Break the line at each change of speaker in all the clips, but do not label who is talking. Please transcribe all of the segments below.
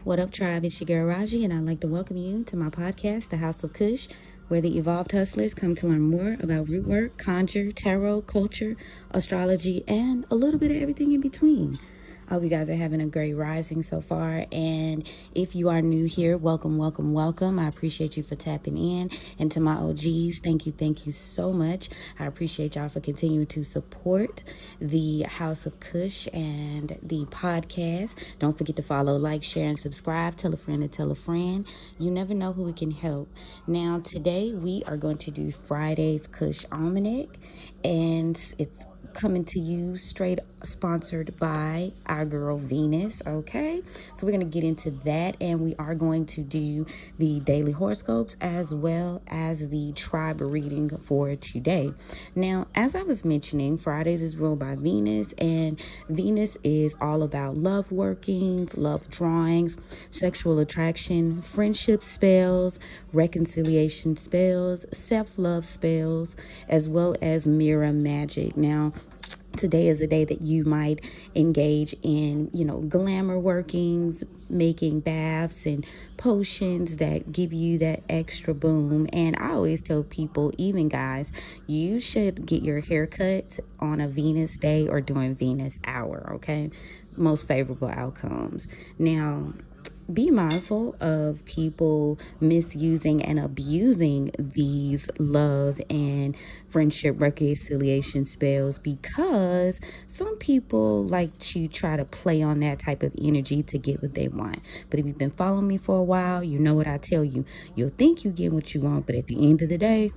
What up, tribe? It's your girl Raji, and I'd like to welcome you to my podcast, The House of Cush, where the evolved hustlers come to learn more about root work, conjure, tarot, culture, astrology, and a little bit of everything in between. I hope you guys are having a great rising so far, and if you are new here, welcome, welcome, welcome. I appreciate you for tapping in, and to my OGs, thank you so much. I appreciate y'all for continuing to support the House of Cush and the podcast. Don't forget to follow, like, share, and subscribe. Tell a friend to tell a friend. You never know who it can help. Now, today we are going to do Friday's Cush Almanac, and it's coming to you straight sponsored by our girl Venus. Okay, so we're going to get into that, and we are going to do the daily horoscopes as well as the tribe reading for today. Now, as I was mentioning, Fridays is ruled by Venus, and Venus is all about love workings, love drawings, sexual attraction, friendship spells, reconciliation spells, self-love spells, as well as mirror magic. Now, today is a day that you might engage in, glamour workings, making baths and potions that give you that extra boom. And I always tell people, even guys, you should get your hair cut on a Venus day or during Venus hour, okay? Most favorable outcomes. Now, be mindful of people misusing and abusing these love and friendship reconciliation spells, because some people like to try to play on that type of energy to get what they want. But if you've been following me for a while, you know what I tell you. You'll think you get what you want, but at the end of the day,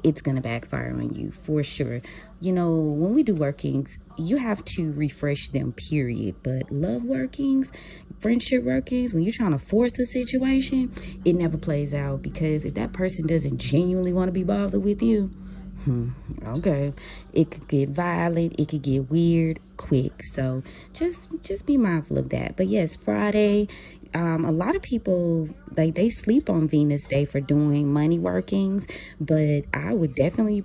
it's going to backfire on you for sure. When we do workings, you have to refresh them, period. But love workings, friendship workings, when you're trying to force a situation, it never plays out, because if that person doesn't genuinely want to be bothered with you, okay, it could get violent, it could get weird quick. So just be mindful of that. But yes, Friday, a lot of people, they sleep on Venus Day for doing money workings, but I would definitely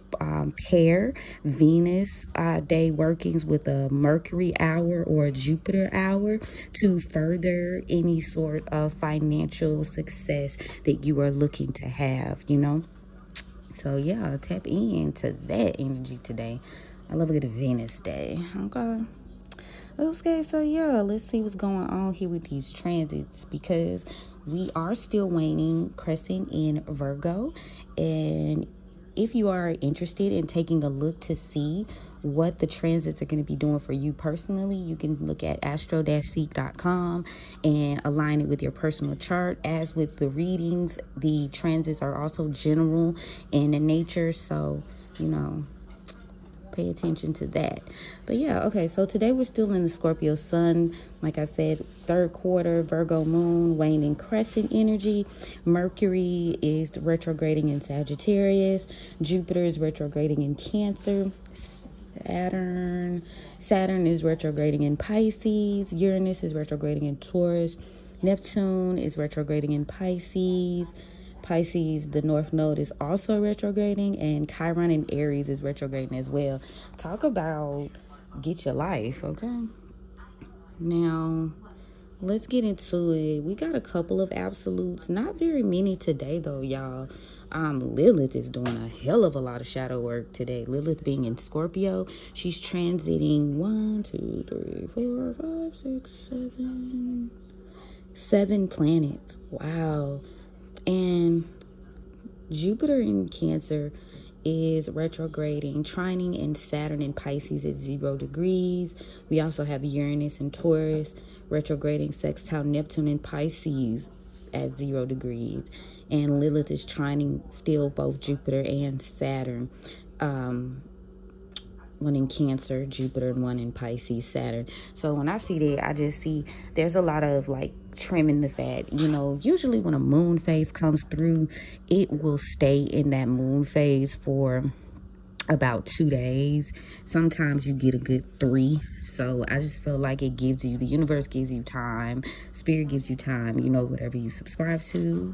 pair Venus Day workings with a Mercury hour or a Jupiter hour to further any sort of financial success that you are looking to have, So yeah, tap into that energy today. I love a good Venus Day. Okay, so yeah, let's see what's going on here with these transits, because we are still waning crescent in Virgo. And if you are interested in taking a look to see what the transits are going to be doing for you personally, you can look at astro-seek.com and align it with your personal chart. As with the readings, the transits are also general in nature, so pay attention to that. But yeah, okay, so today we're still in the Scorpio Sun. Like I said, third quarter Virgo Moon, Waning Crescent energy. Mercury is retrograding in Sagittarius. Jupiter is retrograding in Cancer. Saturn is retrograding in Pisces. Uranus is retrograding in Taurus. Neptune is retrograding in Pisces. The North Node is also retrograding, and Chiron in Aries is retrograding as well. Talk about get your life, okay? Now, let's get into it. We got a couple of absolutes, not very many today though, y'all. Lilith is doing a hell of a lot of shadow work today. Lilith being in Scorpio, she's transiting 7 planets. Wow. And Jupiter in Cancer is retrograding, trining in Saturn in Pisces at 0 degrees. We also have Uranus in Taurus retrograding, sextile Neptune in Pisces at 0 degrees. And Lilith is trining still both Jupiter and Saturn. One in Cancer, Jupiter, and one in Pisces, Saturn. So when I see that, I just see there's a lot of trimming the fat. Usually when a moon phase comes through, it will stay in that moon phase for about 2 days. Sometimes you get a good 3. So I just feel like it gives you, the universe gives you time, spirit gives you time, whatever you subscribe to,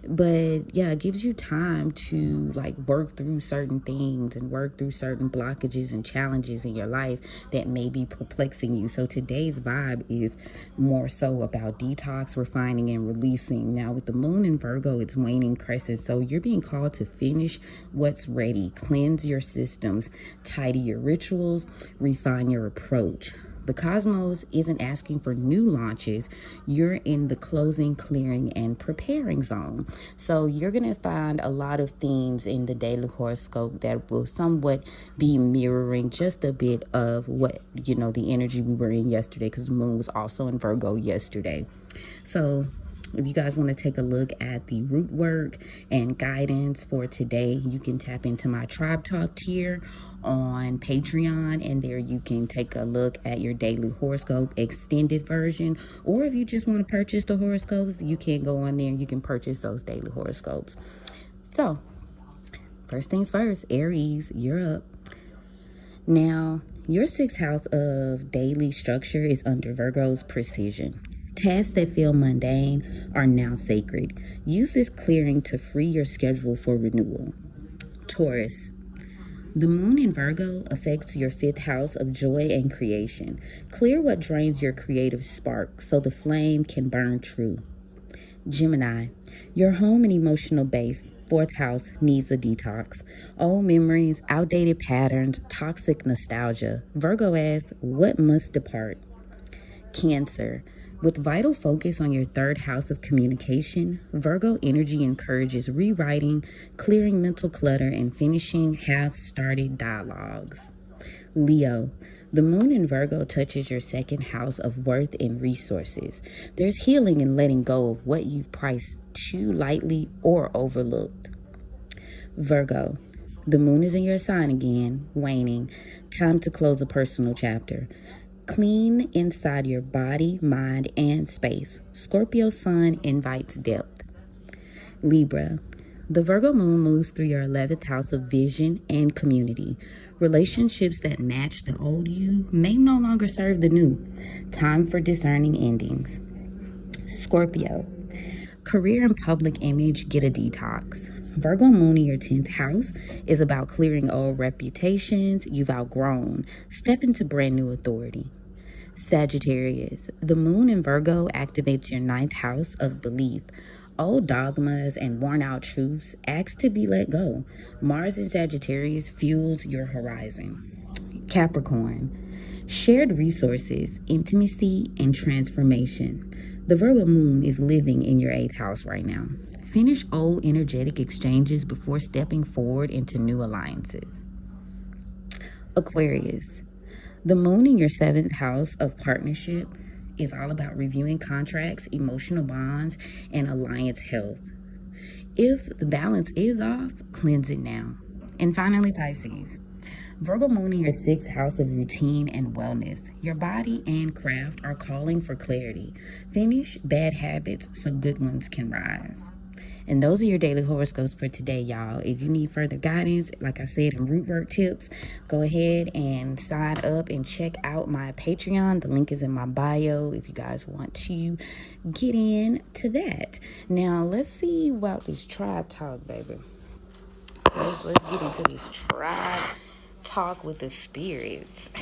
But yeah, it gives you time to like work through certain things and work through certain blockages and challenges in your life that may be perplexing you. So today's vibe is more so about detox, refining, and releasing. Now with the moon in Virgo, it's waning crescent. So you're being called to finish what's ready, cleanse your systems, tidy your rituals, refine your approach. The cosmos isn't asking for new launches. You're in the closing, clearing, and preparing zone. So you're going to find a lot of themes in the daily horoscope that will somewhat be mirroring just a bit of what, the energy we were in yesterday, because the moon was also in Virgo yesterday. So if you guys want to take a look at the root work and guidance for today, you can tap into my Tribe Talk tier on Patreon, and there you can take a look at your daily horoscope extended version. Or if you just want to purchase the horoscopes, you can go on there and you can purchase those daily horoscopes. So first things first, Aries, you're up. Now, your 6th house of daily structure is under Virgo's precision. Tasks that feel mundane are now sacred. Use this clearing to free your schedule for renewal. Taurus, the moon in Virgo affects your 5th house of joy and creation. Clear what drains your creative spark so the flame can burn true. Gemini, your home and emotional base, 4th house, needs a detox. Old memories, outdated patterns, toxic nostalgia. Virgo asks, what must depart? Cancer, with vital focus on your 3rd house of communication, Virgo energy encourages rewriting, clearing mental clutter, and finishing half-started dialogues. Leo, the moon in Virgo touches your 2nd house of worth and resources. There's healing in letting go of what you've priced too lightly or overlooked. Virgo, the moon is in your sign again, waning. Time to close a personal chapter. Clean inside your body, mind, and space. Scorpio Sun invites depth. Libra, the Virgo moon moves through your 11th house of vision and community. Relationships that match the old you may no longer serve the new. Time for discerning endings. Scorpio, career and public image get a detox. Virgo moon in your 10th house is about clearing old reputations you've outgrown. Step into brand new authority. Sagittarius, the moon in Virgo activates your 9th house of belief. Old dogmas and worn out truths ask to be let go. Mars in Sagittarius fuels your horizon. Capricorn, shared resources, intimacy, and transformation. The Virgo moon is living in your 8th house right now. Finish old energetic exchanges before stepping forward into new alliances. Aquarius, the moon in your 7th house of partnership is all about reviewing contracts, emotional bonds, and alliance health. If the balance is off, cleanse it now. And finally, Pisces, Virgo moon in your 6th house of routine and wellness. Your body and craft are calling for clarity. Finish bad habits so good ones can rise. And those are your daily horoscopes for today, y'all. If you need further guidance, like I said, and root work tips, go ahead and sign up and check out my Patreon. The link is in my bio if you guys want to get in to that. Now, let's see about this tribe talk, baby. Let's get into this tribe talk with the spirits.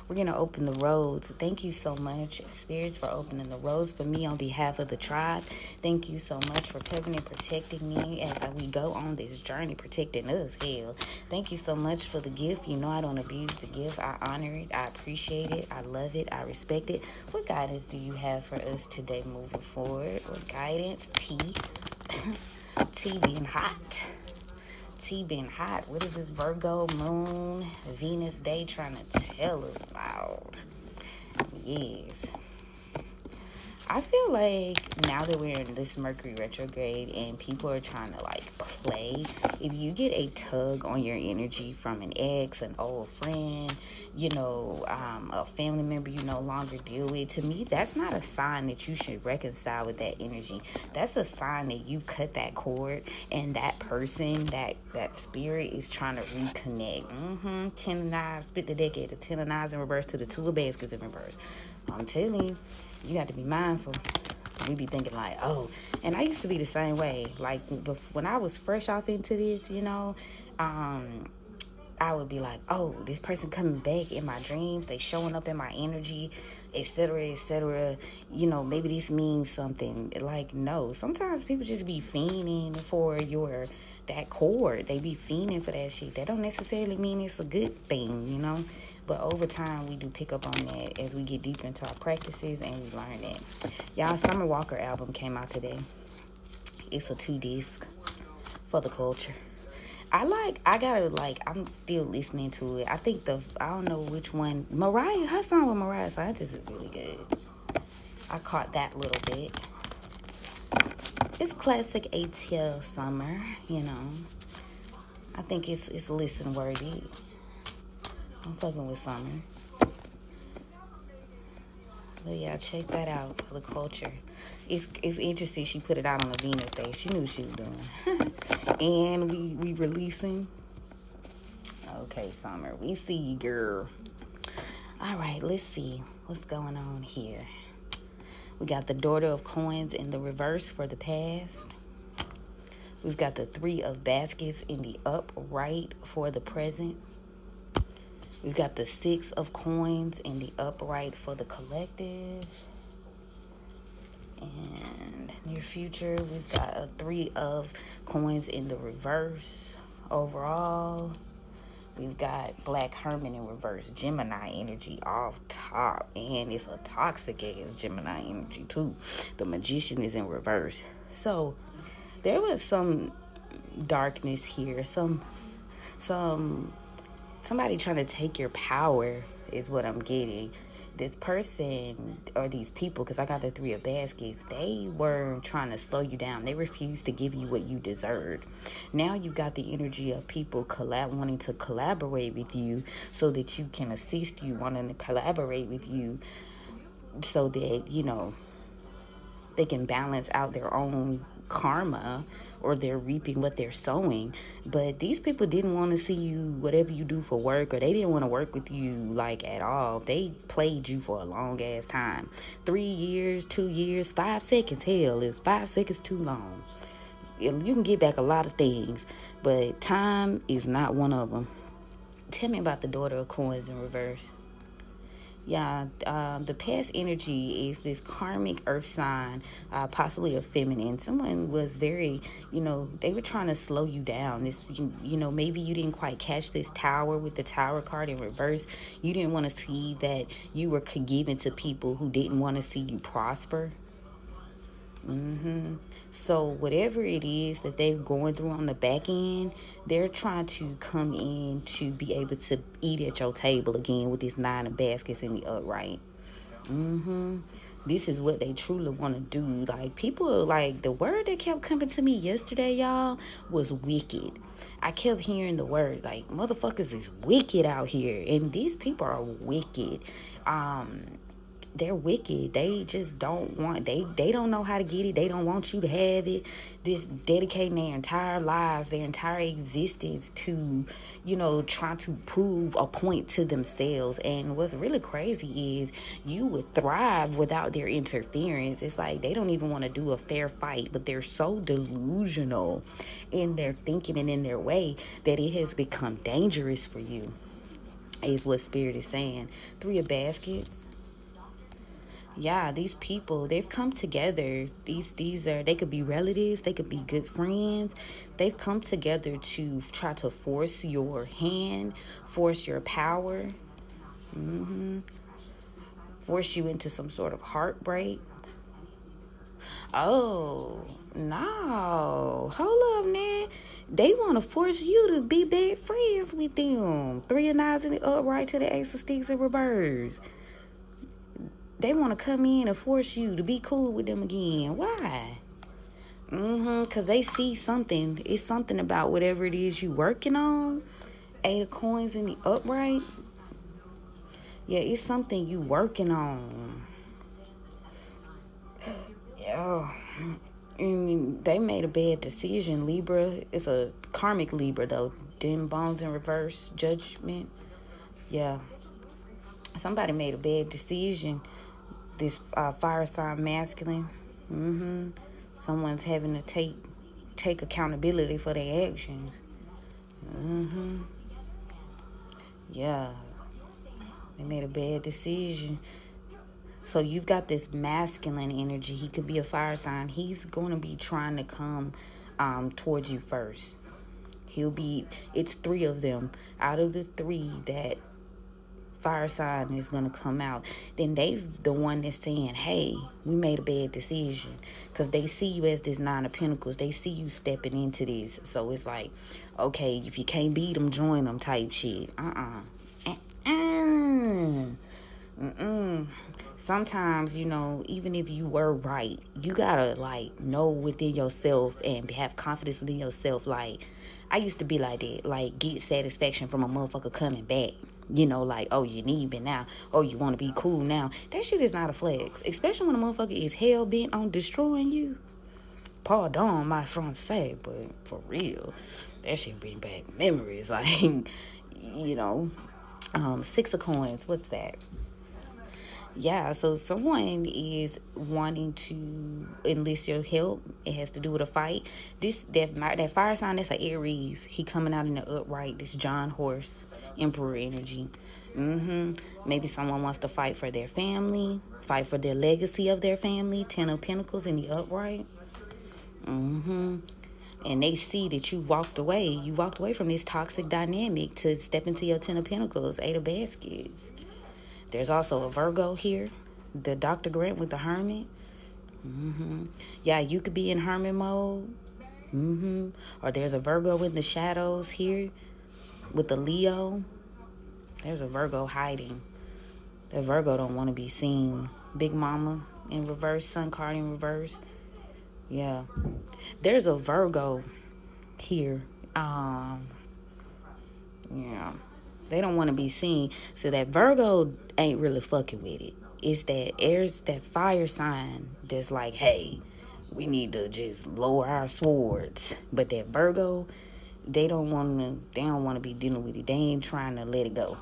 We're going to open the roads. Thank you so much, spirits, for opening the roads for me on behalf of the tribe. Thank you so much for covering and protecting me as we go on this journey, protecting us. Hell, thank you so much for the gift. You know I don't abuse the gift. I honor it. I appreciate it. I love it. I respect it. What guidance do you have for us today moving forward? What guidance? Tea. Tea being hot. Tea been hot. What is this Virgo moon Venus day trying to tell us loud? Yes. I feel like now that we're in this Mercury retrograde and people are trying to play, if you get a tug on your energy from an ex, an old friend, a family member you no longer deal with, to me, that's not a sign that you should reconcile with that energy. That's a sign that you've cut that cord and that person, that spirit is trying to reconnect. 10 of knives, spit the deck at the 10 of knives in reverse to the 2 of baskets in reverse. I'm telling you, you got to be mindful. We be thinking like, oh, and I used to be the same way. Like when I was fresh off into this, I would be like, oh, this person coming back in my dreams, they showing up in my energy, etc., etc. Maybe this means something. Like, no, sometimes people just be fiending for that cord. They be fiending for that shit. That don't necessarily mean it's a good thing, But over time, we do pick up on that as we get deeper into our practices and we learn it. Y'all, Summer Walker album came out today. It's a 2-disc for the culture. I'm still listening to it. I think I don't know which one. Her song with Mariah Scientist is really good. I caught that little bit. It's classic ATL Summer, I think it's listen worthy. I'm fucking with Summer. But yeah, check that out for the culture. It's interesting she put it out on a Venus day. She knew what she was doing. And we releasing. Okay, Summer, we see you, girl. All right, let's see what's going on here. We got the Daughter of Coins in the reverse for the past. We've got the Three of Baskets in the upright for the present. We've got the Six of Coins in the upright for the collective. And near future, we've got a Three of Coins in the reverse overall. We've got Black Hermit in reverse, Gemini energy off top. And it's a toxic ass Gemini energy too. The Magician is in reverse. So there was some darkness here. Somebody trying to take your power is what I'm getting. This person or these people, because I got the Three of Baskets, they were trying to slow you down. They refused to give you what you deserved. Now you've got the energy of people wanting to collaborate with you so that you can assist you, wanting to collaborate with you so that, they can balance out their own karma, or they're reaping what they're sowing. But these people didn't want to see you, whatever you do for work, or they didn't want to work with you at all. They played you for a long ass time. 3 years, 2 years, 5 seconds. Hell, is 5 seconds too long? You can get back a lot of things, but time is not one of them. Tell me about the Daughter of Coins in reverse. Yeah, the past energy is this karmic earth sign, possibly a feminine. Someone was very, they were trying to slow you down. This, maybe you didn't quite catch this Tower with the Tower card in reverse. You didn't want to see that you were given to people who didn't want to see you prosper. So whatever it is that they're going through on the back end, they're trying to come in to be able to eat at your table again with this Nine of Baskets in the upright. This is what they truly want to do. People, the word that kept coming to me yesterday, y'all, was wicked. I kept hearing the word, motherfuckers is wicked out here. And these people are wicked. They're wicked. They just don't want, they don't know how to get it. They don't want you to have it. Just dedicating their entire lives, their entire existence to, trying to prove a point to themselves. And what's really crazy is you would thrive without their interference. It's like they don't even want to do a fair fight, but they're so delusional in their thinking and in their way that it has become dangerous for you, is what Spirit is saying. Three of Baskets. Yeah, these people, they've come together. They could be relatives, they could be good friends. They've come together to try to force your hand, force your power, force you into some sort of heartbreak. Oh, no. Hold up, man. They want to force you to be bad friends with them. Three of Knives in the upright to the Ace of Sticks in reverse. They want to come in and force you to be cool with them again. Why? Because they see something. It's something about whatever it is you working on. Eight of Coins in the upright. Yeah, it's something you working on. Yeah. And they made a bad decision. Libra. It's a karmic Libra, though. Dim Bones in reverse. Judgment. Yeah. Somebody made a bad decision. This fire sign masculine. Someone's having to take accountability for their actions. Yeah. They made a bad decision. So you've got this masculine energy. He could be a fire sign. He's going to be trying to come towards you first. It's 3 of them. Out of the 3 that fire sign is going to come out, then they've the one that's saying, hey, we made a bad decision, because they see you as this 9 of Pentacles. They see you stepping into this. So it's like, okay, if you can't beat them, join them type shit. Sometimes, even if you were right, you gotta know within yourself and have confidence within yourself. I used to be like that, get satisfaction from a motherfucker coming back. Oh, you need me now. Oh, you want to be cool now. That shit is not a flex, especially when a motherfucker is hell bent on destroying you. Pardon my Francais, but for real, that shit bring back memories. 6 of Coins. What's that? Yeah, so someone is wanting to enlist your help. It has to do with a fight. That fire sign, that's an Aries. He coming out in the upright. This John Horse, Emperor energy. Maybe someone wants to fight for their family, fight for their legacy of their family. 10 of Pentacles in the upright. And they see that you walked away. You walked away from this toxic dynamic to step into your 10 of Pentacles, 8 of Baskets. There's also a Virgo here, the Dr. Grant with the Hermit. Yeah, you could be in Hermit mode. Or there's a Virgo in the shadows here with the Leo. There's a Virgo hiding. The Virgo don't want to be seen. Big Mama in reverse, Sun card in reverse. Yeah. There's a Virgo here. Yeah. They don't want to be seen. So that Virgo ain't really fucking with it. It's that fire sign that's like, hey, we need to just lower our swords. But that Virgo, they don't want to be dealing with it. They ain't trying to let it go.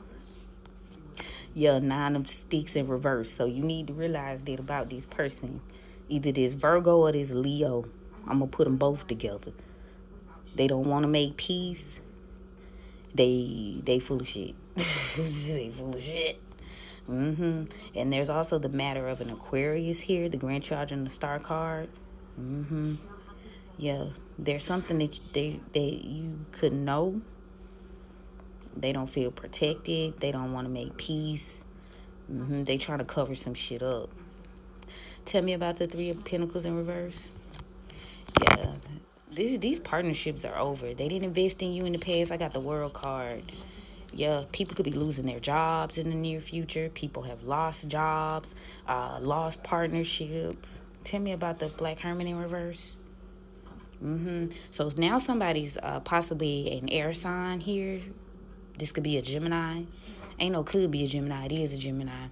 Yeah, 9 of Sticks in reverse. So you need to realize that about this person. Either this Virgo or this Leo. I'm going to put them both together. They don't want to make peace. They full of shit. They full of shit. And there's also the matter of an Aquarius here, the grandchild in the star card. Yeah, there's something that you could know. They don't feel protected. They don't want to make peace. They trying to cover some shit up. Tell me about the 3 of Pentacles in reverse. Yeah. These partnerships are over. They didn't invest in you in the past. I got the World card. Yeah, people could be losing their jobs in the near future. People have lost jobs, lost partnerships. Tell me about the Black Hermit in reverse. So now somebody's possibly an air sign here. This could be a Gemini. Ain't no could be a Gemini. It is a Gemini.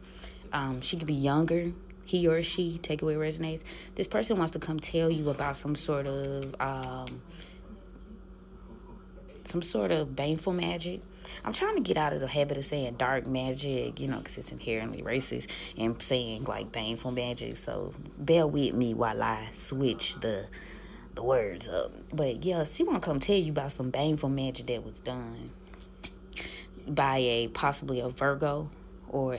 She could be younger. He or she, take away resonates. This person wants to come tell you about some sort of baneful magic. I'm trying to get out of the habit of saying dark magic, because it's inherently racist, and saying baneful magic. So bear with me while I switch the words up. But yeah, she want to come tell you about some baneful magic that was done by possibly a Virgo or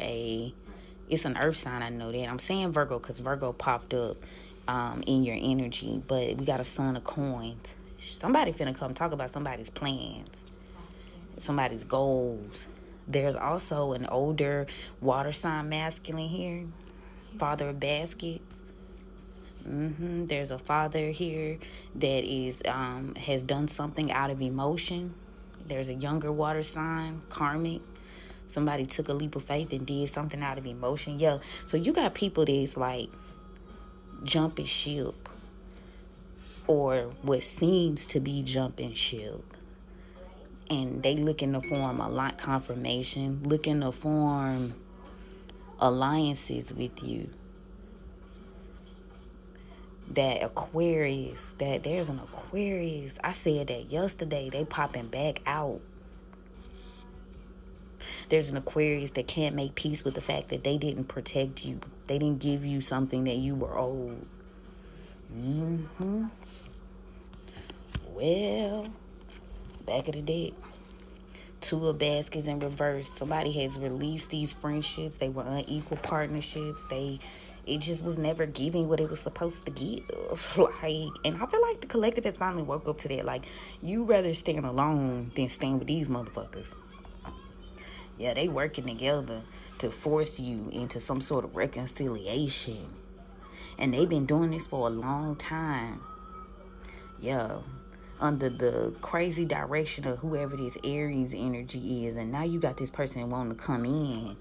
it's an earth sign. I know that. I'm saying Virgo because Virgo popped up in your energy, but we got a Son of Coins. Somebody finna come talk about somebody's plans, somebody's goals. There's also an older water sign masculine here, Father of Baskets. There's a father here that is has done something out of emotion. There's a younger water sign, karmic. Somebody took a leap of faith and did something out of emotion. Yeah. So you got people that's jumping ship, or what seems to be jumping ship. And they looking to form a lot confirmation, looking to form alliances with you. That Aquarius, there's an Aquarius. I said that yesterday. They popping back out. There's an Aquarius that can't make peace with the fact that they didn't protect you. They didn't give you something that you were owed. Well, back of the deck. Two of baskets in reverse. Somebody has released these friendships. They were unequal partnerships. It just was never giving what it was supposed to give. And I feel like the collective has finally woke up to that. Like, you rather stand alone than stand with these motherfuckers. Yeah, they working together to force you into some sort of reconciliation. And they've been doing this for a long time. Yeah. Under the crazy direction of whoever this Aries energy is. And now you got this person wanting to come in.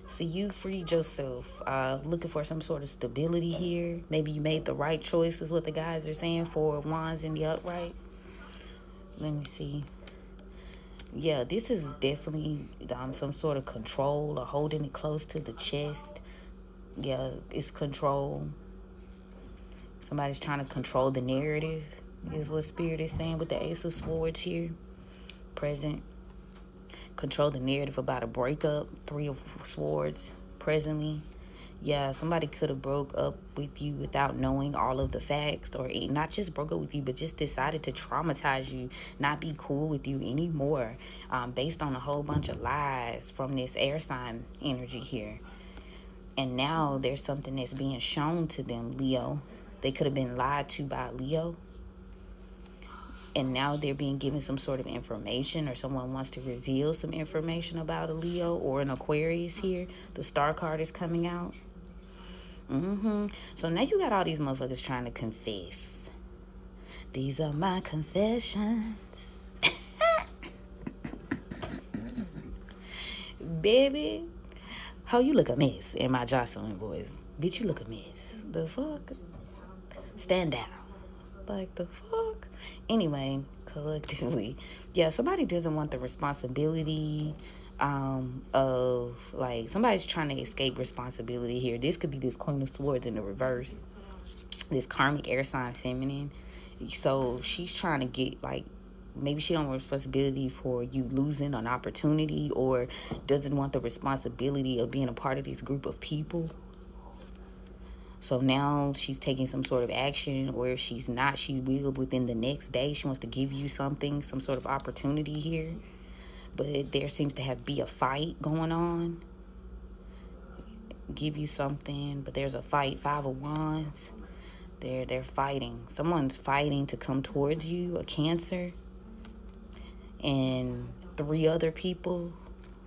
See, you freed yourself. Looking for some sort of stability here. Maybe you made the right choice is what the guys are saying. Four of Wands in the upright. Let me see. Yeah, this is definitely some sort of control or holding it close to the chest. Yeah, it's control. Somebody's trying to control the narrative, is what Spirit is saying with the Ace of Swords here. Present. Control the narrative about a breakup. Three of Swords. Presently. Yeah, somebody could have broke up with you without knowing all of the facts. Or not just broke up with you, but just decided to traumatize you. Not be cool with you anymore. Based on a whole bunch of lies from this air sign energy here. And now there's something that's being shown to them, Leo. They could have been lied to by Leo. And now they're being given some sort of information, or someone wants to reveal some information about a Leo or an Aquarius here. The Star card is coming out. So now you got all these motherfuckers trying to confess. These are my confessions. Baby. How you look a mess in my Jocelyn voice. Bitch, you look a mess. The fuck? Stand down. Like, the fuck? Anyway, collectively, yeah, somebody doesn't want the responsibility of, like, somebody's trying to escape responsibility here. This could be this Queen of Swords in the reverse. This karmic air sign feminine. So she's trying to get, like, maybe she don't want responsibility for you losing an opportunity, or doesn't want the responsibility of being a part of this group of people. So now she's taking some sort of action, or if she's not, she will within the next day. She wants to give you something, some sort of opportunity here. But there seems to be a fight going on. Give you something, but there's a fight. Five of Wands. They're fighting. Someone's fighting to come towards you, a Cancer. And three other people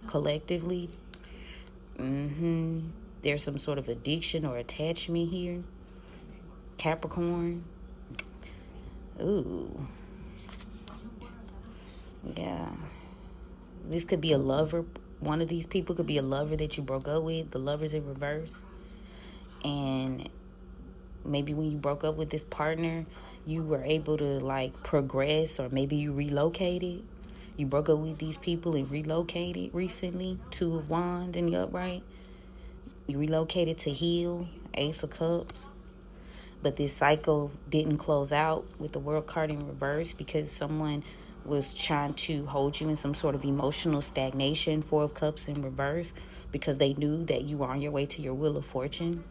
collectively. There's some sort of addiction or attachment here. Capricorn. Ooh. Yeah. This could be a lover. One of these people could be a lover that you broke up with. The Lover's in reverse. And maybe when you broke up with this partner, you were able to, like, progress, or maybe you relocated. You broke up with these people and relocated recently. Two of Wands in the upright. You relocated to heal. Ace of Cups. But this cycle didn't close out with the World card in reverse, because someone was trying to hold you in some sort of emotional stagnation. Four of Cups in reverse, because they knew that you were on your way to your Wheel of Fortune.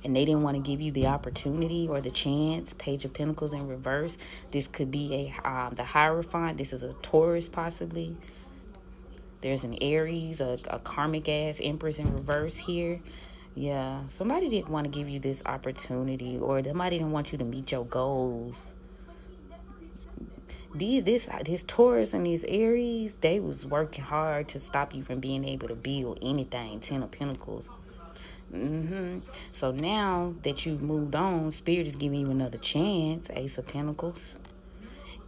And they didn't want to give you the opportunity or the chance. Page of Pentacles in reverse. This could be the Hierophant. This is a Taurus possibly. There's an Aries, a karmic ass Empress in reverse here. Yeah, somebody didn't want to give you this opportunity, or somebody didn't want you to meet your goals. This Taurus and these Aries, they was working hard to stop you from being able to build anything. Ten of Pentacles. So now that you've moved on, Spirit is giving you another chance. Ace of Pentacles.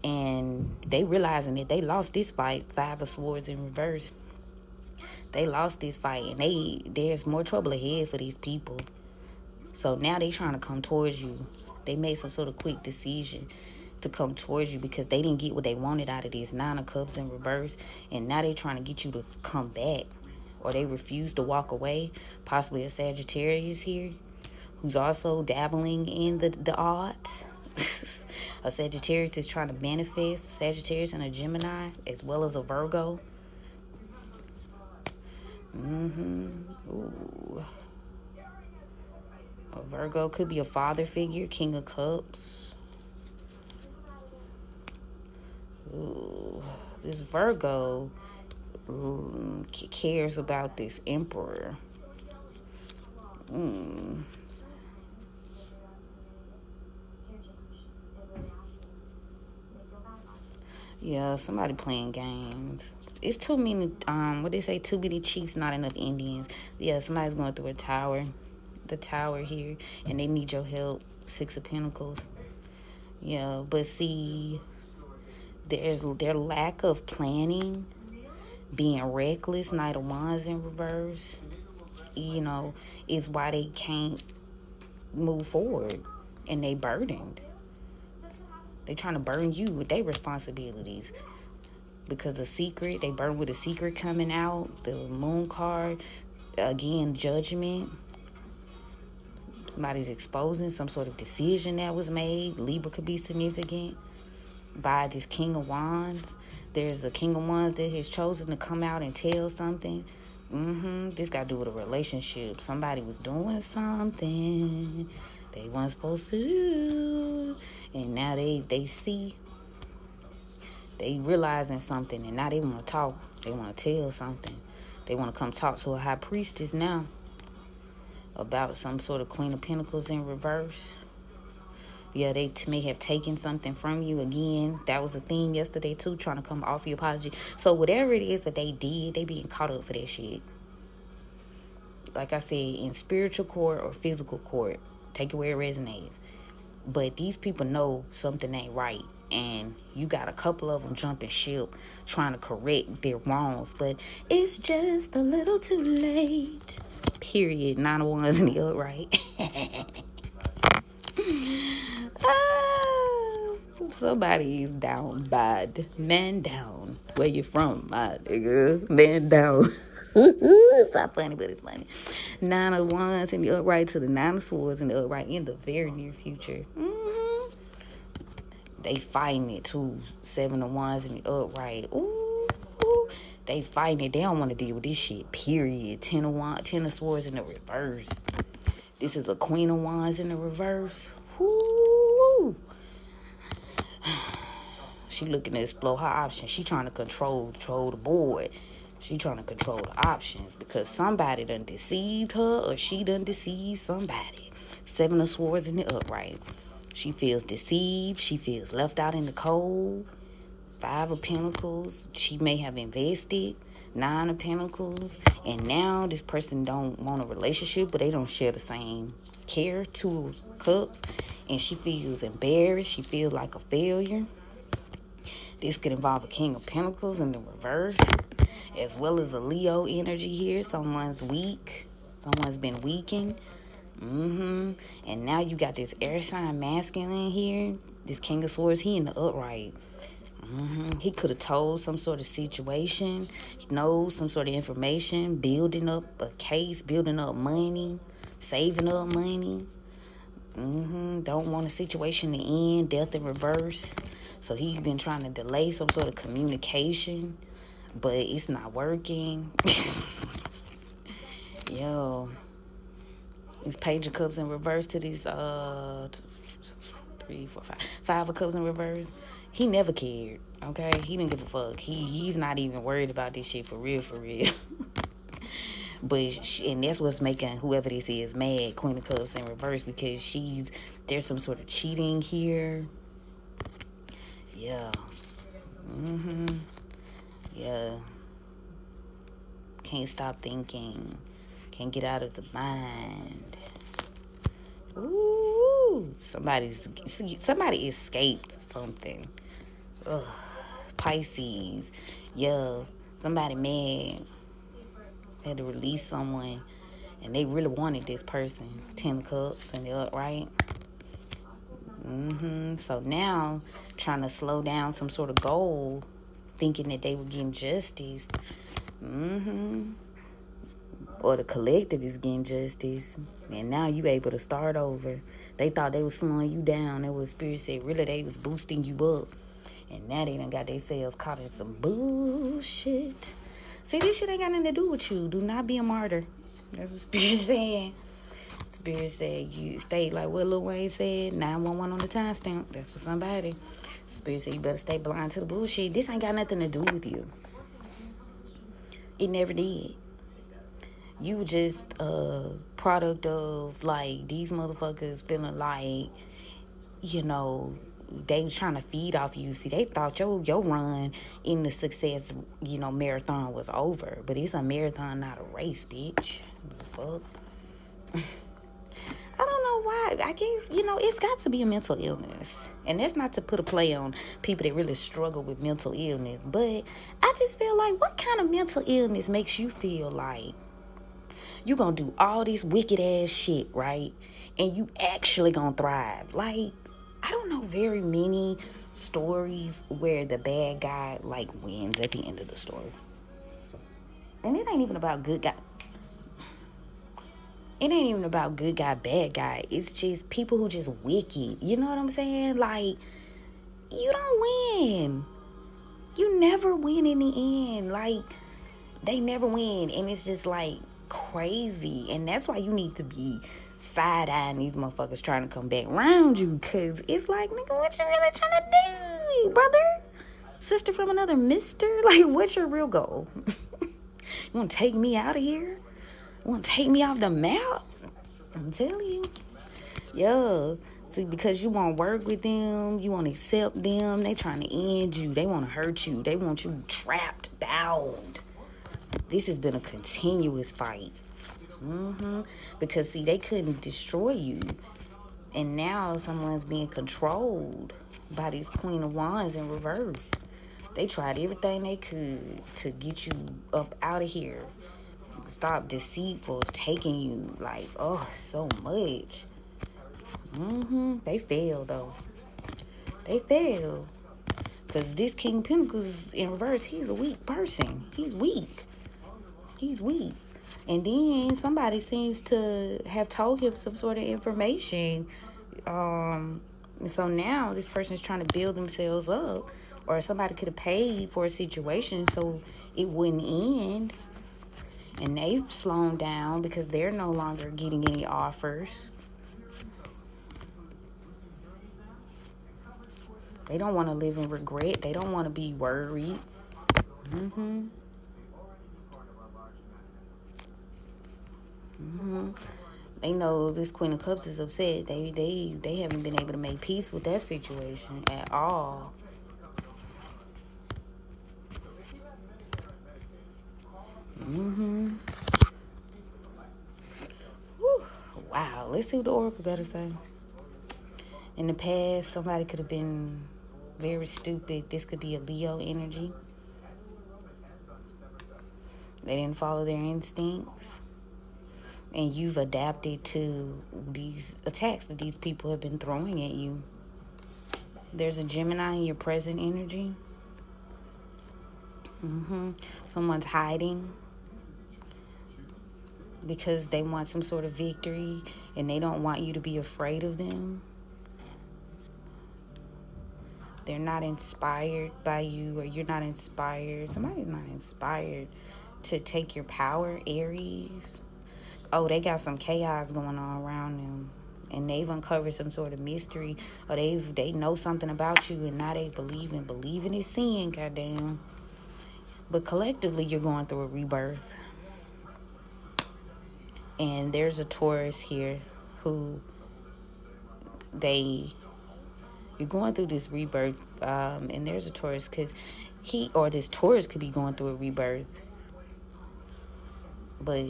And they realizing that they lost this fight. Five of Swords in reverse. They lost this fight, and there's more trouble ahead for these people. So now they trying to come towards you. They made some sort of quick decision to come towards you because they didn't get what they wanted out of this. Nine of Cups in reverse. And now they trying to get you to come back. Or they refuse to walk away. Possibly a Sagittarius here, who's also dabbling in the odds. A Sagittarius is trying to manifest. Sagittarius and a Gemini, as well as a Virgo. Ooh. A Virgo could be a father figure, King of Cups. Ooh, this Virgo cares about this Emperor. Yeah, somebody playing games. It's too many, what they say, too many chiefs, not enough Indians. Yeah, somebody's going through a tower. The tower here, and they need your help. Six of Pentacles. Yeah, but see, there's their lack of planning, being reckless, Knight of Wands in reverse, you know, is why they can't move forward, and they burdened. They trying to burn you with their responsibilities. Because a secret, they burn with a secret coming out. The Moon card, again, judgment. Somebody's exposing some sort of decision that was made. Libra could be significant by this King of Wands. There's a King of Wands that has chosen to come out and tell something. This got to do with a relationship. Somebody was doing something they weren't supposed to do. And now they see. They realizing something, and now they want to talk. They want to tell something. They want to come talk to a high priestess now about some sort of Queen of Pentacles in reverse. Yeah, they may have taken something from you. Again, that was a theme yesterday too, trying to come off your apology. So whatever it is that they did, they being caught up for that shit. Like I said, in spiritual court or physical court, take it where it resonates. But these people know something ain't right. And you got a couple of them jumping ship, trying to correct their wrongs. But it's just a little too late. Period. 9 of Wands in the upright. Somebody is down bad. Man down. Where you from, my nigga? Man down. It's not funny, but it's funny. 9 of Wands in the upright to the 9 of Swords in the upright in the very near future. They fighting it too. 7 of Wands in the upright. Ooh. They fighting it. They don't want to deal with this shit. Period. 10 of Swords in the reverse. This is a Queen of Wands in the reverse. Woo. She looking to explore her options. She trying to control the board. She trying to control the options because somebody done deceived her or she done deceived somebody. 7 of Swords in the upright. She feels deceived. She feels left out in the cold. 5 of Pentacles. She may have invested. 9 of Pentacles. And now this person don't want a relationship, but they don't share the same care. 2 of Cups. And she feels embarrassed. She feels like a failure. This could involve a King of Pentacles in the reverse, as well as a Leo energy here. Someone's weak. Someone's been weakened. And now you got this air sign masculine here. This King of Swords, he in the upright. He could have told some sort of situation. He knows some sort of information. Building up a case. Building up money. Saving up money. Don't want a situation to end. Death in reverse. So he's been trying to delay some sort of communication, but it's not working. Yo, this Page of Cups in reverse to these 3, 4, 5, 5 of Cups in reverse. He never cared. Okay, he didn't give a fuck. He's not even worried about this shit for real. But and that's what's making whoever this is mad. Queen of Cups in reverse, because there's some sort of cheating here. Yeah. Yeah. Can't stop thinking. Can't get out of the mind. Ooh. Somebody escaped something. Ugh. Pisces. Yeah. Somebody mad. Had to release someone. And they really wanted this person. 10 of Cups in the upright. So now, trying to slow down some sort of goal, thinking that they were getting justice. Or the collective is getting justice. And now you able to start over. They thought they was slowing you down. That was Spirit said, really, they was boosting you up. And now they done got themselves caught in some bullshit. See, this shit ain't got nothing to do with you. Do not be a martyr. That's what Spirit saying. Spirit said you stay, like what Lil Wayne said, 911 on the timestamp. That's for somebody. Spirit said you better stay blind to the bullshit. This ain't got nothing to do with you. It never did. You were just a product of, like, these motherfuckers feeling like, you know, they was trying to feed off you. See, they thought your run in the success, you know, marathon was over. But it's a marathon, not a race, bitch. What the fuck? I don't know why. I guess, you know, it's got to be a mental illness. And that's not to put a play on people that really struggle with mental illness. But I just feel like, what kind of mental illness makes you feel like you gonna do all this wicked ass shit, right? And you actually gonna thrive? Like, I don't know very many stories where the bad guy, like, wins at the end of the story. And it ain't even about good guy. It ain't even about good guy, bad guy. It's just people who just wicked. You know what I'm saying? Like, you don't win. You never win in the end. Like, they never win. And it's just, like, crazy. And that's why you need to be side-eyeing these motherfuckers trying to come back around you. Because it's like, nigga, what you really trying to do, brother? Sister from another mister? Like, what's your real goal? You want to take me out of here? Want to take me off the map? I'm telling you. Yeah. See, because you want to work with them, you want to accept them, they trying to end you. They want to hurt you. They want you trapped, bound. This has been a continuous fight. Because, see, they couldn't destroy you. And now someone's being controlled by this Queen of Wands in reverse. They tried everything they could to get you up out of here. Stop deceitful, taking you, like, oh, so much. They failed, though. They failed. Because this King of Pentacles in reverse, he's a weak person. He's weak. He's weak. And then somebody seems to have told him some sort of information. So now this person is trying to build themselves up. Or somebody could have paid for a situation so it wouldn't end. And they've slowed down because they're no longer getting any offers. They don't want to live in regret. They don't want to be worried. They know this Queen of Cups is upset. They haven't been able to make peace with that situation at all. Wow, let's see what the Oracle got to say. In the past, somebody could have been very stupid. This could be a Leo energy. They didn't follow their instincts. And you've adapted to these attacks that these people have been throwing at you. There's a Gemini in your present energy. Someone's hiding because they want some sort of victory and they don't want you to be afraid of them. They're not inspired by you, or you're not inspired. Somebody's not inspired to take your power, Aries. Oh, they got some chaos going on around them. And they've uncovered some sort of mystery. Or they know something about you and now they believe in believing is seeing, goddamn. But collectively, you're going through a rebirth. And there's a Taurus here who you're going through this rebirth. And there's a Taurus because this Taurus could be going through a rebirth. But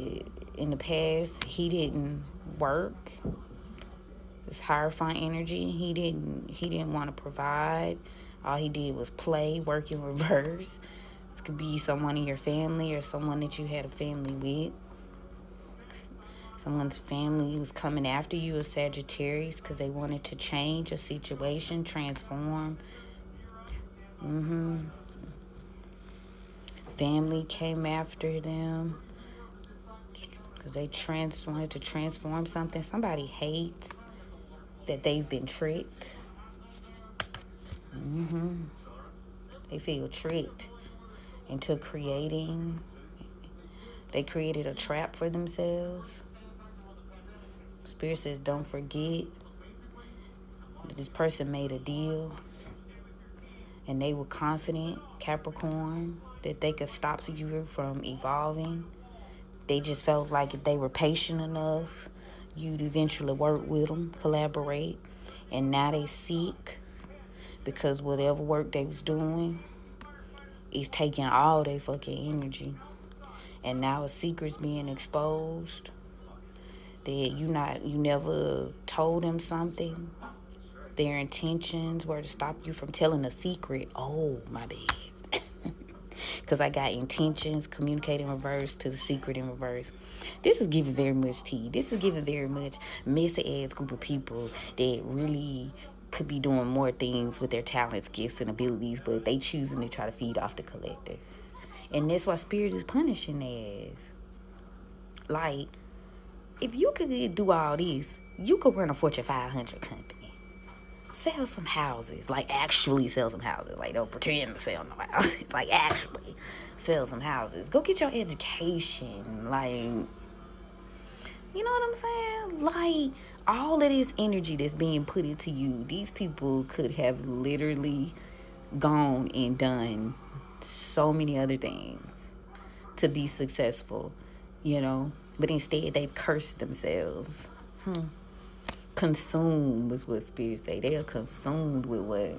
in the past, he didn't work. This Hierophant energy, he didn't want to provide. All he did was play, work in reverse. This could be someone in your family or someone that you had a family with. Someone's family was coming after you, a Sagittarius, because they wanted to change a situation, transform. Family came after them because they wanted to transform something. Somebody hates that they've been tricked. They feel tricked into they created a trap for themselves. Spirit says, don't forget that this person made a deal and they were confident, Capricorn, that they could stop you from evolving. They just felt like if they were patient enough, you'd eventually work with them, collaborate. And now they seek, because whatever work they was doing is taking all their fucking energy. And now a secret's being exposed that you never told them something. Their intentions were to stop you from telling a secret. Oh, my bad. Because I got intentions, communicate in reverse, to the secret in reverse. This is giving very much tea. This is giving very much messy ass group of people that really could be doing more things with their talents, gifts, and abilities, but they choosing to try to feed off the collective. And that's why Spirit is punishing as. Like, if you could do all this, you could run a Fortune 500 company. Sell some houses. Like, actually sell some houses. Like, don't pretend to sell no houses. Like, actually sell some houses. Go get your education. Like, you know what I'm saying? Like, all of this energy that's being put into you, these people could have literally gone and done so many other things to be successful, you know? But instead, they've cursed themselves. Consumed is what Spirit say. They are consumed with what?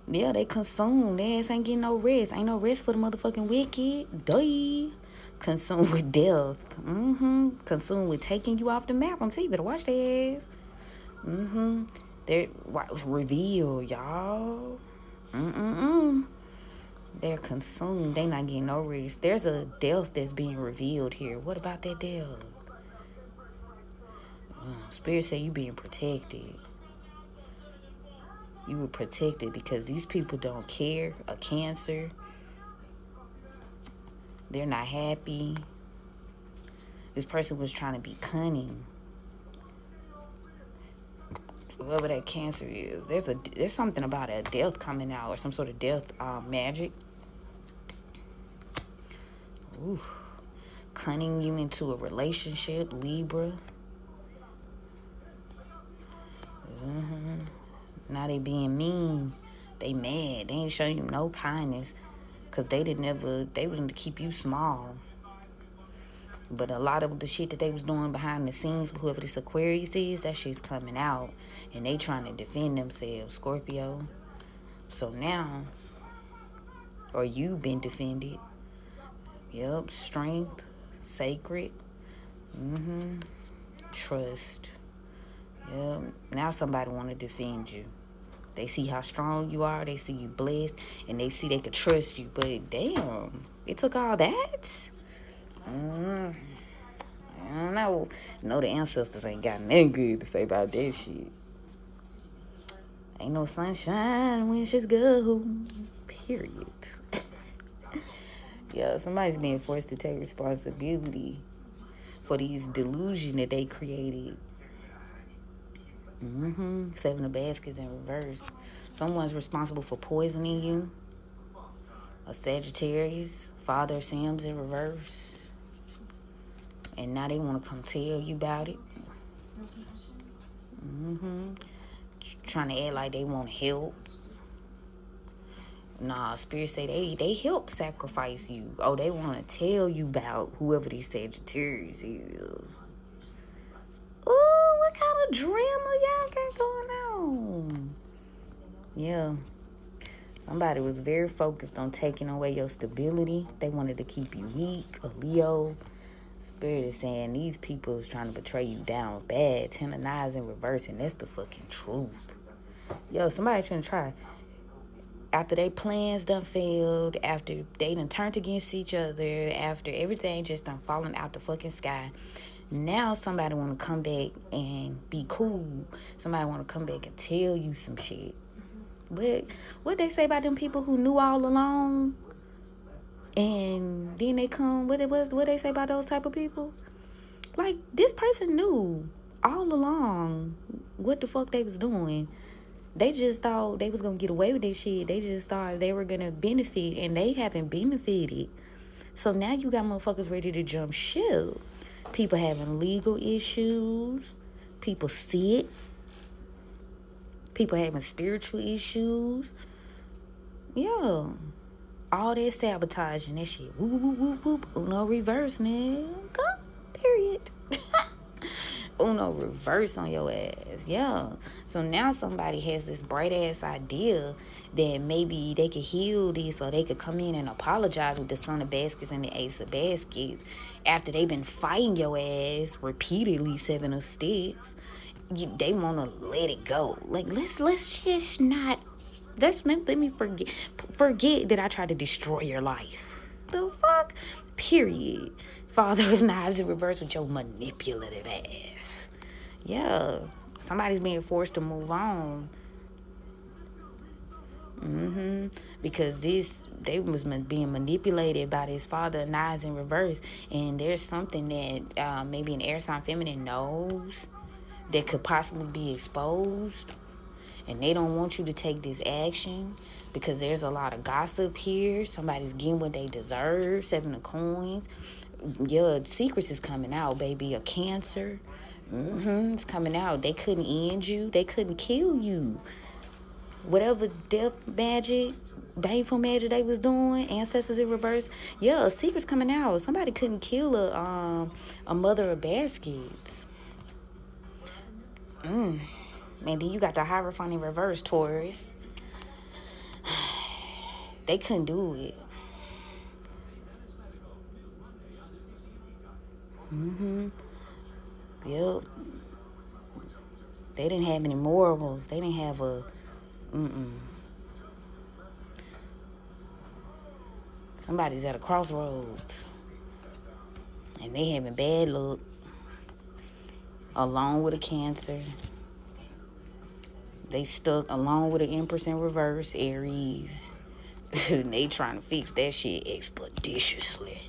Yeah, they consumed. Their ass ain't getting no rest. Ain't no rest for the motherfucking wicked. Duh. Consumed with death. Consumed with taking you off the map. I'm telling you, better watch their ass. They're reveal, y'all. They're consumed. They not getting no rest. There's a death that's being revealed here. What about that death? Spirit say you being protected. You were protected because these people don't care. A Cancer. They're not happy. This person was trying to be cunning. Whoever that Cancer is, there's something about a death coming out, or some sort of death magic. Ooh. Cunning you into a relationship, Libra. Now they being mean. They mad. They ain't showing you no kindness. Because they was to keep you small. But a lot of the shit that they was doing behind the scenes, whoever this Aquarius is, that shit's coming out. And they trying to defend themselves, Scorpio. So now, or you've been defended. Yep, strength, sacred. Trust. Yep. Now somebody want to defend you. They see how strong you are. They see you blessed. And they see they could trust you. But damn, it took all that? I don't know. No, the ancestors ain't got nothing good to say about that shit. Ain't no sunshine when she's good. Period. Yeah, somebody's being forced to take responsibility for these delusion that they created. Seven of Baskets in reverse. Someone's responsible for poisoning you. A Sagittarius, Father Sam's in reverse. And now they want to come tell you about it. Trying to act like they want help. Nah, Spirit say they help sacrifice you. Oh, they want to tell you about whoever these Sagittarius is. Ooh, what kind of drama y'all got going on? Yeah. Somebody was very focused on taking away your stability. They wanted to keep you weak, a Leo. Spirit is saying these people is trying to betray you down bad. Ten of Knives in reverse, and that's the fucking truth. Yo, somebody trying to try. After they plans done failed, after they done turned against each other, after everything just done falling out the fucking sky, now somebody want to come back and be cool. Somebody want to come back and tell you some shit. But what they say about them people who knew all along, and then they come, what they say about those type of people? Like, this person knew all along what the fuck they was doing. They just thought they was going to get away with this shit. They just thought they were going to benefit, and they haven't benefited. So now you got motherfuckers ready to jump ship. People having legal issues. People sick. People having spiritual issues. Yeah. All that sabotaging, that shit. Whoop, whoop, whoop, whoop. Uno reverse, nigga. Period. Uno reverse on your ass. Yeah. So now somebody has this bright ass idea that maybe they could heal this, or they could come in and apologize with the Son of Baskets and the Ace of Baskets after they've been fighting your ass repeatedly, Seven of Sticks. They want to let it go. Like, let's just not. Let me forget that I tried to destroy your life. The fuck? Period. Father of Knives in reverse with your manipulative ass. Yeah. Somebody's being forced to move on. Because they was being manipulated by this Father of Knives in reverse. And there's something that maybe an air sign feminine knows that could possibly be exposed. And they don't want you to take this action because there's a lot of gossip here. Somebody's getting what they deserve. Seven of Coins. Your secrets is coming out, baby. A Cancer. It's coming out. They couldn't end you. They couldn't kill you. Whatever death magic, baneful magic they was doing, ancestors in reverse. Yeah, a secret's coming out. Somebody couldn't kill a mother of baskets. And then you got the Hierophant in reverse, Taurus. They couldn't do it. Yep. They didn't have any morals. They didn't have a... Somebody's at a crossroads. And they having bad luck. Along with a Cancer. They stuck along with an Empress in reverse, Aries. They trying to fix that shit expeditiously.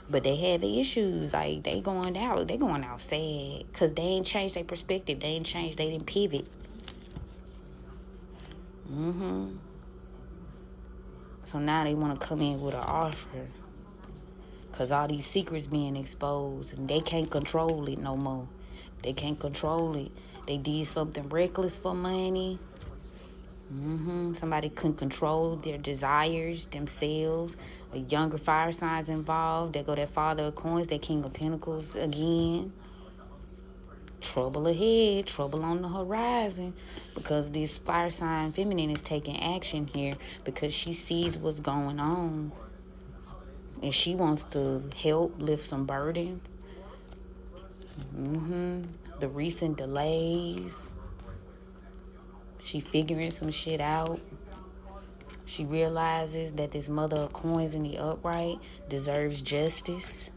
But they had the issues. Like, they going out sad. Because they ain't changed their perspective. They ain't changed. They didn't pivot. So now they want to come in with an offer. Because all these secrets being exposed. And they can't control it no more. They can't control it. They did something reckless for money. Somebody couldn't control their desires themselves. A younger fire signs involved. There go that Father of Coins, that King of Pentacles again. Trouble ahead, trouble on the horizon. Because this fire sign feminine is taking action here because she sees what's going on. And she wants to help lift some burdens. The recent delays. She figuring some shit out. She realizes that this Mother of Coins in the upright deserves justice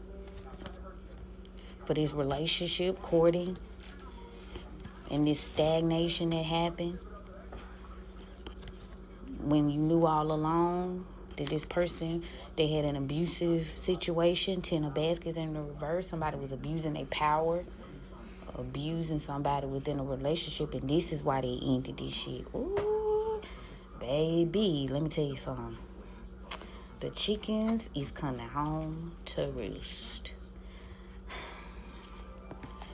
for this relationship, courting, and this stagnation that happened when you knew all along that this person, they had an abusive situation. Ten of Baskets in the reverse. Somebody was abusing their power, abusing somebody within a relationship, and this is why they ended this shit. Ooh, baby, let me tell you something. The chickens is coming home to roost.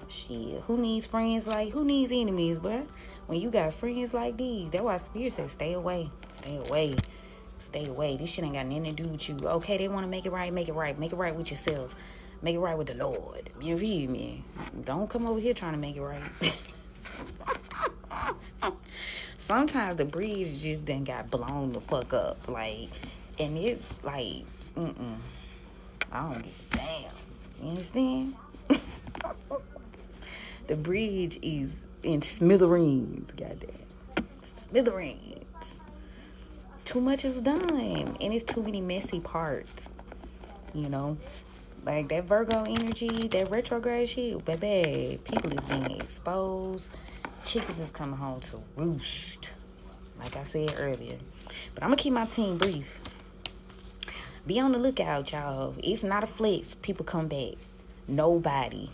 Shit, who needs enemies, bruh? When you got friends like these, that's why Spirit says stay away. This shit ain't got nothing to do with you. Okay, they want to make it right with yourself. Make it right with the Lord. You feel me? Don't come over here trying to make it right. Sometimes the bridge just then got blown the fuck up. Like, and it's like, I don't give a damn. You understand? The bridge is in smithereens, goddamn. Smithereens. Too much was done. And it's too many messy parts. You know? Like that Virgo energy, that retrograde shit, baby, people is being exposed. Chickens is coming home to roost, like I said earlier. But I'm going to keep my team brief. Be on the lookout, y'all. It's not a flex. People come back. Nobody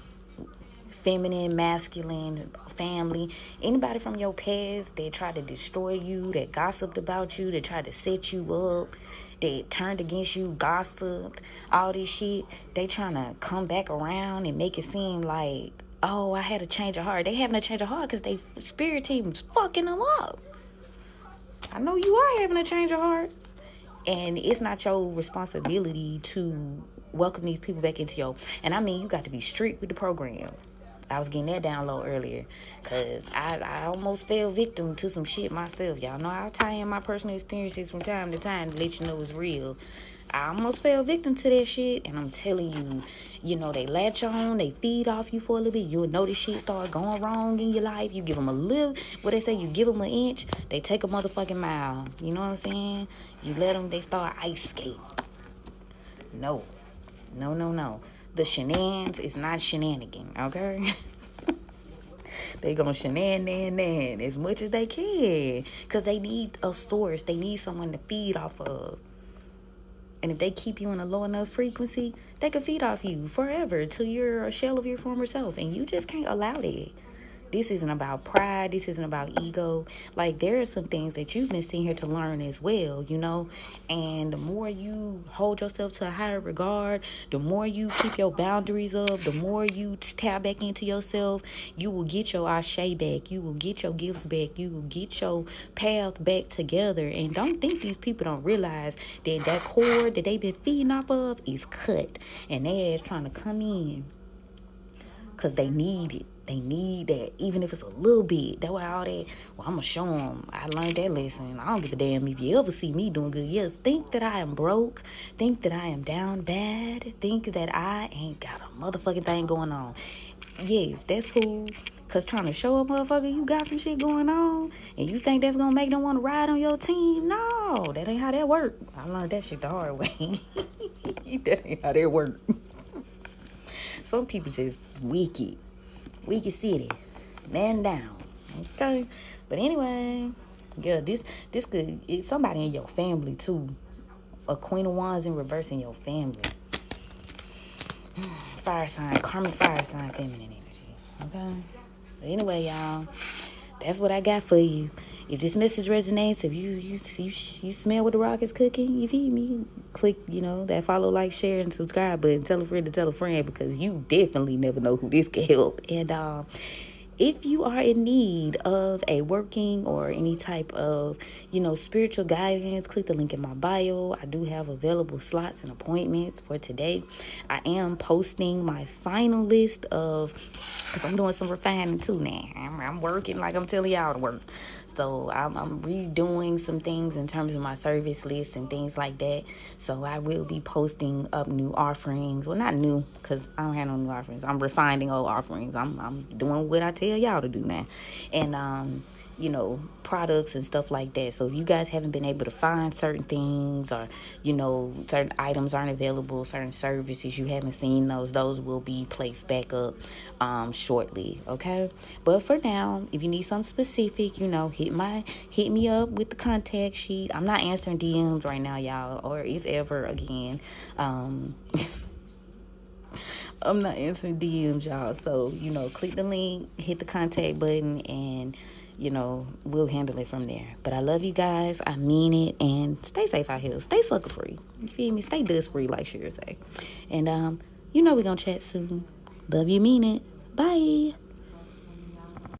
feminine, masculine family, anybody from your past that tried to destroy you, that gossiped about you, that tried to set you up, that turned against you, gossiped, all this shit, they trying to come back around and make it seem like, oh, I had a change of heart. They having a change of heart because they spirit team's fucking them up. I know you are having a change of heart. And it's not your responsibility to welcome these people back into your... And I mean, you got to be strict with the program. I was getting that down low earlier because I almost fell victim to some shit myself. Y'all know I'll tie in my personal experiences from time to time to let you know it's real. I almost fell victim to that shit, and I'm telling you, you know, they latch on, they feed off you for a little bit. You'll notice shit start going wrong in your life. You give them a little, what they say, you give them an inch, they take a motherfucking mile. You know what I'm saying? You let them, they start ice skate. No. The shenanigans is not shenanigan, okay? They gonna shenan as much as they can, because they need a source. They need someone to feed off of. And if they keep you in a low enough frequency, they can feed off you forever till you're a shell of your former self. And you just can't allow that. This isn't about pride. This isn't about ego. Like, there are some things that you've been sent here to learn as well, you know. And the more you hold yourself to a higher regard, the more you keep your boundaries up, the more you tap back into yourself, you will get your ashe back. You will get your gifts back. You will get your path back together. And don't think these people don't realize that that cord that they've been feeding off of is cut. And they ass trying to come in because they need it. They need that, even if it's a little bit. That's why all that, well, I'm going to show them. I learned that lesson. I don't give a damn if you ever see me doing good. Yes, think that I am broke. Think that I am down bad. Think that I ain't got a motherfucking thing going on. Yes, that's cool. Because trying to show a motherfucker you got some shit going on and you think that's going to make them want to ride on your team. No, that ain't how that work. I learned that shit the hard way. That ain't how that work. Some people just wicked. Wicked City, man down. Okay, but anyway, yeah, this could, it's somebody in your family too. A Queen of Wands in reverse in your family. Fire sign, karmic fire sign, feminine energy. Okay, but anyway, y'all, that's what I got for you. If this message resonates, if you smell what the rock is cooking, you feed me, click, you know, that follow, like, share, and subscribe button. Tell a friend to tell a friend, because you definitely never know who this can help. And if you are in need of a working or any type of, you know, spiritual guidance, click the link in my bio. I do have available slots and appointments for today. I am posting my final list of, because I'm doing some refining too now. I'm working like I'm telling y'all to work. So I'm redoing some things in terms of my service list and things like that. So I will be posting up new offerings. Well, not new, because I don't have no new offerings. I'm refining old offerings. I'm doing what I tell y'all to do now. And, you know, products and stuff like that. So if you guys haven't been able to find certain things, or, you know, certain items aren't available, certain services you haven't seen, those will be placed back up shortly. Okay, but for now, if you need something specific, you know, hit me up with the contact sheet. I'm not answering DMs right now, y'all, or if ever again. I'm not answering DMs, y'all. So, you know, click the link, hit the contact button, and, you know, we'll handle it from there. But I love you guys. I mean it. And stay safe out here. Stay sucker free. You feel me? Stay dust free, like Shira say. And, you know, we're going to chat soon. Love you, mean it. Bye.